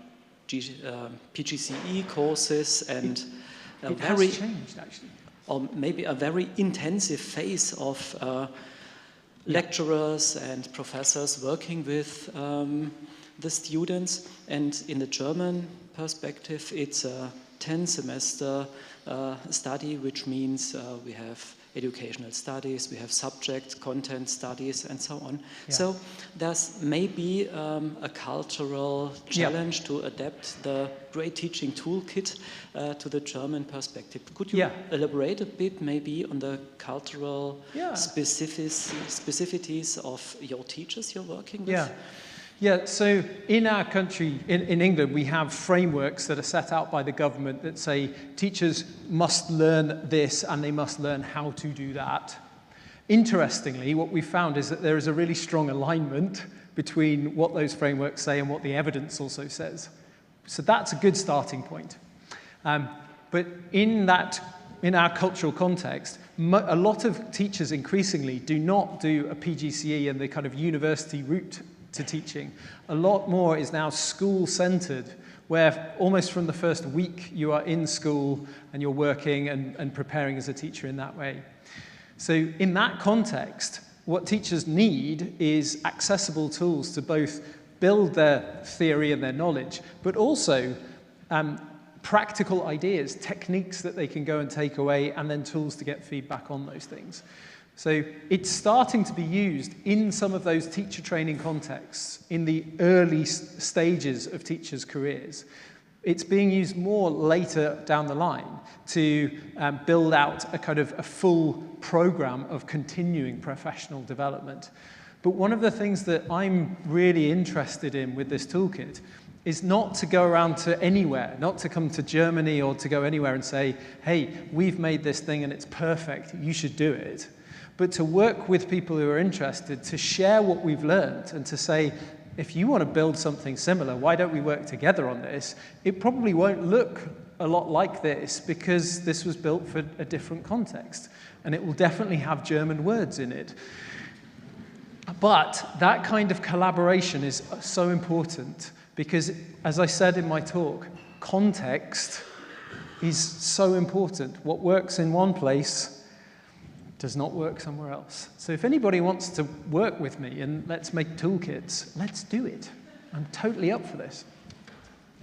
PGCE courses and it has changed, actually. Or maybe a very intensive phase of lecturers and professors working with the students. And in the German perspective, it's a 10-semester study, which means we have educational studies, we have subject content studies, and so on. Yeah. So there's maybe a cultural challenge to adapt the great teaching toolkit to the German perspective. Could you elaborate a bit maybe on the cultural specificities of your teachers you're working with? Yeah, so in our country, in England, we have frameworks that are set out by the government that say teachers must learn this and they must learn how to do that. Interestingly, what we found is that there is a really strong alignment between what those frameworks say and what the evidence also says. So that's a good starting point. But in our cultural context, a lot of teachers increasingly do not do a PGCE and the kind of university route to teaching. A lot more is now school-centered, where almost from the first week you are in school and you're working and preparing as a teacher in that way. So in that context, what teachers need is accessible tools to both build their theory and their knowledge, but also practical ideas, techniques that they can go and take away, and then tools to get feedback on those things. So it's starting to be used in some of those teacher training contexts in the early stages of teachers' careers. It's being used more later down the line to build out a kind of a full program of continuing professional development. But one of the things that I'm really interested in with this toolkit is not to go around to anywhere, not to come to Germany or to go anywhere and say, hey, we've made this thing and it's perfect, you should do it. But to work with people who are interested, to share what we've learned and to say, if you want to build something similar, why don't we work together on this? It probably won't look a lot like this because this was built for a different context. And it will definitely have German words in it. But that kind of collaboration is so important because, as I said in my talk, context is so important. What works in one place does not work somewhere else. So if anybody wants to work with me and let's make toolkits, let's do it. I'm totally up for this.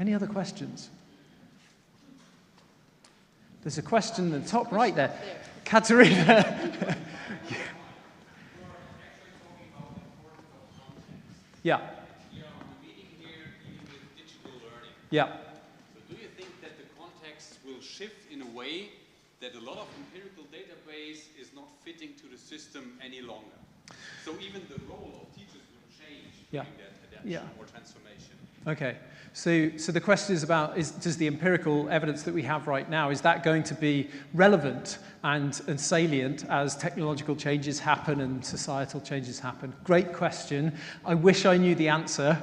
Any other questions? There's a question in the top right there. Katerina. Yeah. We are meeting here dealing with digital learning. Yeah. So do you think that the context will shift in a way that a lot of empirical database is not fitting to the system any longer? So even the role of teachers will change during that adaptation or transformation. Okay. So the question is about, does the empirical evidence that we have right now, is that going to be relevant and salient as technological changes happen and societal changes happen? Great question. I wish I knew the answer.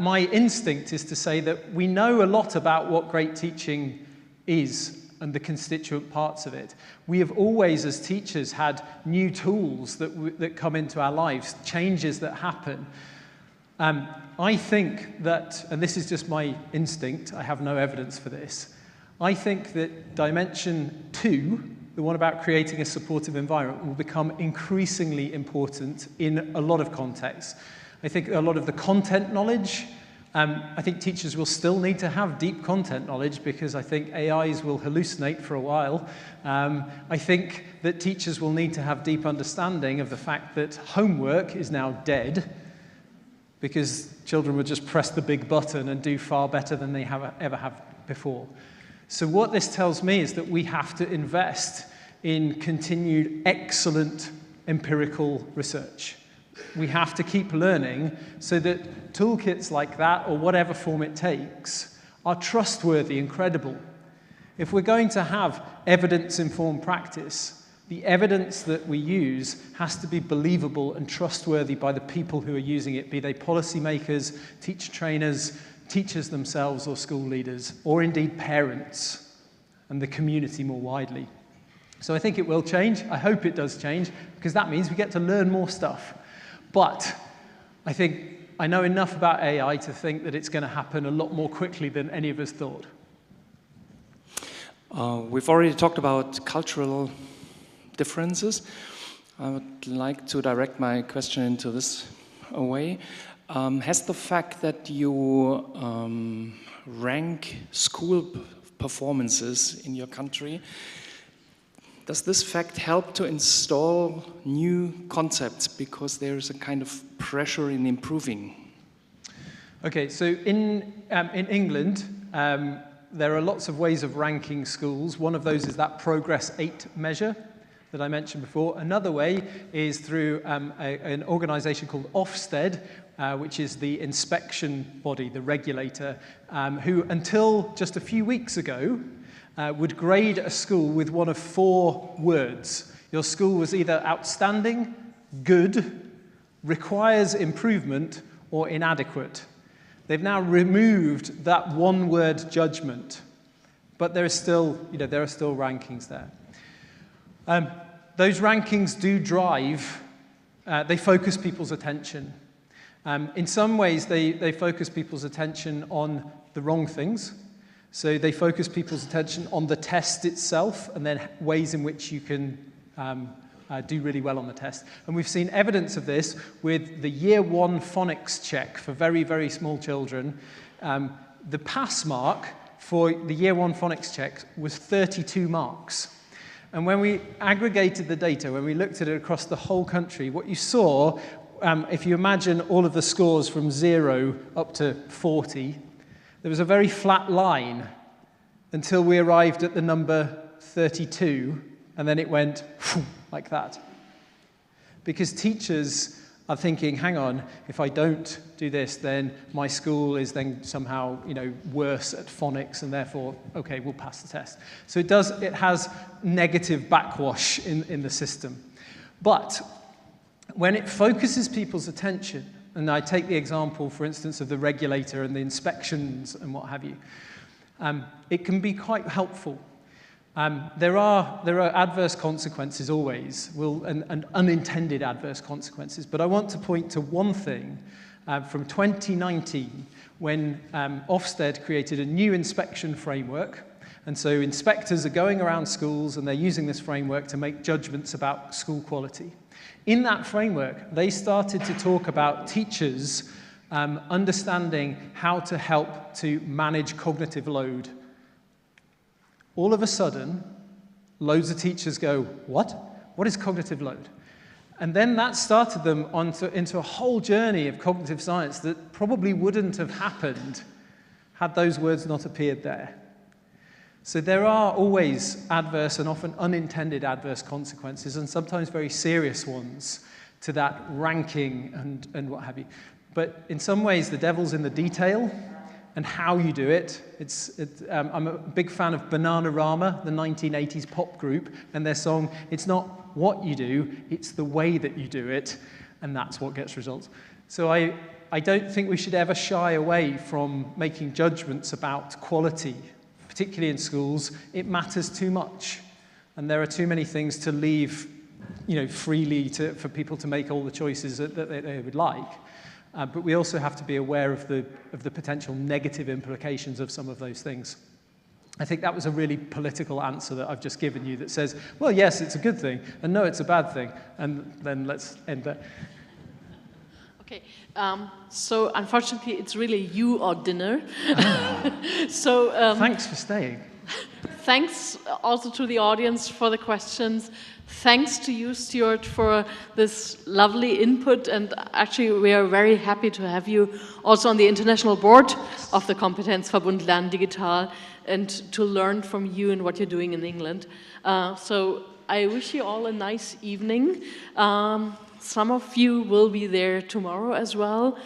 My instinct is to say that we know a lot about what great teaching is and the constituent parts of it. We have always, as teachers, had new tools that come into our lives, changes that happen. I think that, and this is just my instinct, I have no evidence for this, I think that dimension 2, the one about creating a supportive environment, will become increasingly important in a lot of contexts. I think a lot of the content knowledge, I think teachers will still need to have deep content knowledge because I think AIs will hallucinate for a while. I think that teachers will need to have deep understanding of the fact that homework is now dead, because children would just press the big button and do far better than they ever have before. So what this tells me is that we have to invest in continued excellent empirical research. We have to keep learning so that toolkits like that, or whatever form it takes, are trustworthy and credible. If we're going to have evidence-informed practice, the evidence that we use has to be believable and trustworthy by the people who are using it, be they policymakers, teacher trainers, teachers themselves, or school leaders, or indeed parents and the community more widely. So I think it will change. I hope it does change, because that means we get to learn more stuff. But I think I know enough about AI to think that it's going to happen a lot more quickly than any of us thought. We've already talked about cultural differences. I would like to direct my question into this way. Has the fact that you rank school performances in your country, does this fact help to install new concepts because there is a kind of pressure in improving? Okay, so in England, there are lots of ways of ranking schools. One of those is that Progress 8 measure that I mentioned before. Another way is through an organization called Ofsted, which is the inspection body, the regulator, who until just a few weeks ago would grade a school with one of 4 words. Your school was either outstanding, good, requires improvement, or inadequate. They've now removed that one-word judgment, but there are still rankings there. Those rankings do drive, they focus people's attention. In some ways, they focus people's attention on the wrong things. So they focus people's attention on the test itself and then ways in which you can do really well on the test. And we've seen evidence of this with the Year 1 phonics check for very, very small children. The pass mark for the Year 1 phonics check was 32 marks. And when we aggregated the data, when we looked at it across the whole country, what you saw, if you imagine all of the scores from 0 up to 40, there was a very flat line until we arrived at the number 32, and then it went like that. Because teachers are thinking, hang on, if I don't do this, then my school is then somehow, worse at phonics, and therefore, okay, we'll pass the test. So it has negative backwash in the system. But when it focuses people's attention, and I take the example, for instance, of the regulator and the inspections and what have you, it can be quite helpful. There are adverse consequences always, and unintended adverse consequences. But I want to point to one thing from 2019 when Ofsted created a new inspection framework. And so inspectors are going around schools and they're using this framework to make judgments about school quality. In that framework, they started to talk about teachers understanding how to help to manage cognitive load. All of a sudden, loads of teachers go, what? What is cognitive load? And then that started them into a whole journey of cognitive science that probably wouldn't have happened had those words not appeared there. So there are always adverse and often unintended adverse consequences, and sometimes very serious ones, to that ranking and what have you. But in some ways, the devil's in the detail and how you do it. I'm a big fan of Bananarama, the 1980s pop group, and their song, it's not what you do, it's the way that you do it, and that's what gets results. So I don't think we should ever shy away from making judgments about quality, particularly in schools. It matters too much, and there are too many things to leave freely for people to make all the choices that they would like. But we also have to be aware of the potential negative implications of some of those things. I think that was a really political answer that I've just given you that says, well, yes, it's a good thing, and no, it's a bad thing. And then let's end there. Okay, so unfortunately, it's really you or dinner. So thanks for staying. Thanks also to the audience for the questions. Thanks to you, Stuart, for this lovely input, and actually we are very happy to have you also on the international board of the Kompetenzverbund Lernen Digital, and to learn from you and what you're doing in England. So I wish you all a nice evening. Some of you will be there tomorrow as well,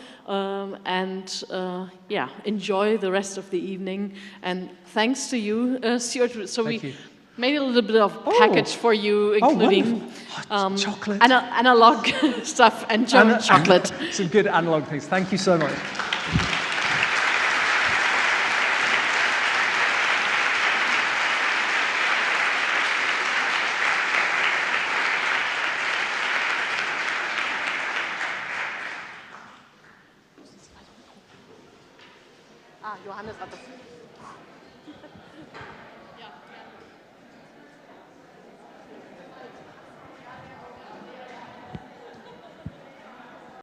enjoy the rest of the evening. And thanks to you, Stuart. So Thank you. made a little bit of package for you, including chocolate, analog stuff, and German chocolate. Some good analog things. Thank you so much. Johannes hat das. Ja.